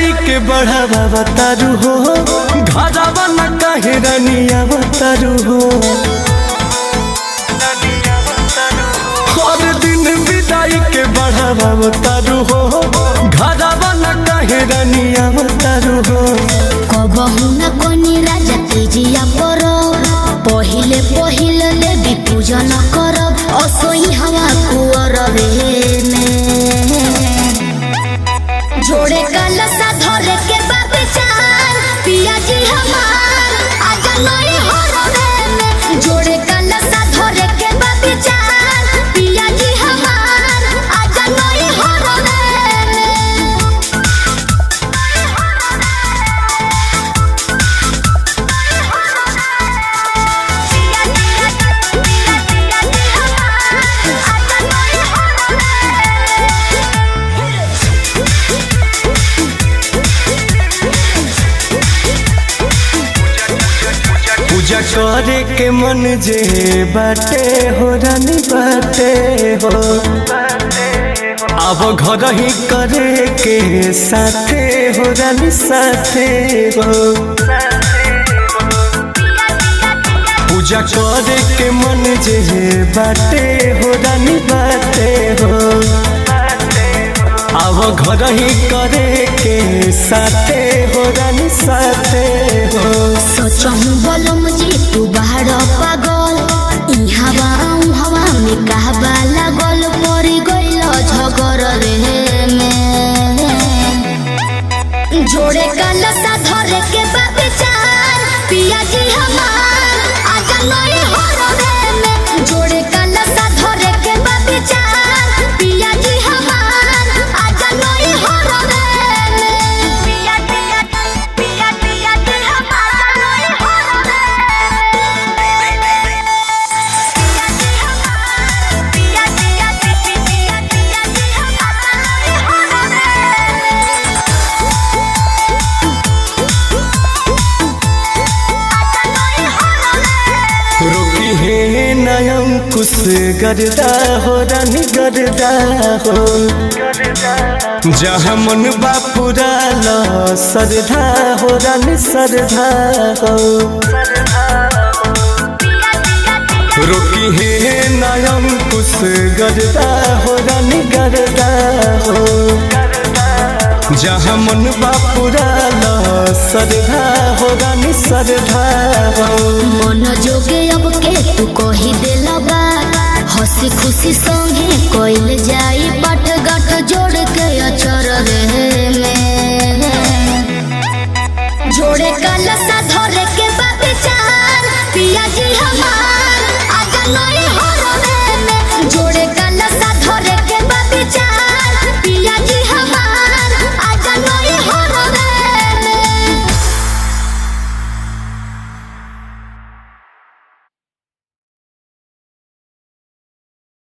विदाई के बढ़ावा बतारू हो घरवा न कहे रनिया बतारू हो हर दिन विदाई के बढ़ावा बतारू हो घरवा न कहे रनिया बतारू हो कबहू न कोनी राजा तेजिया करो पहिले पहिले देवी पूजन करब असोई हवा कुवर में जोड़े कलसा धरे के बाबेचार पिया जी हमार आजा नई हरवे में जोड़े कलसा धरे के बाबेचार पिया जी हमार आजा नई हरवे पूजा करे के मन जे बाटे हो रानी बाटे हो अब घर ही करे के साथे हो रानी साथे हो पूजा करे के मन जे बाटे हो रानी बाटे हो अब घर ही करे के साथे हो रानी साथे हो सोचहूँ बोलम जी तू बाहर पागल हवा में कहबा लागल पड़ी गइल झगड़ रे में जोड़े कलसा धरे के बाबेचार पिया जी हमार आजा नई हरवे में जोड़े कलसा धरे के बाबेचार पिया जी हमार आजा नई हरवे में पिया जी हमार नई हरवे पिया जी रोकी है नयम कुछ गर्दा हो रानी गर्दा हो जहाँ मन बापुरा ला सरधा हो रानी सरधा हो रोकी है नयम कुछ गर्दा हो रानी गर्दा हो जहाँ मन बापुरा ला सरधा हो रानी सरधा हो मन जोगे अब के तू कही देला बात हंसी खुशी संगे कोइल जाए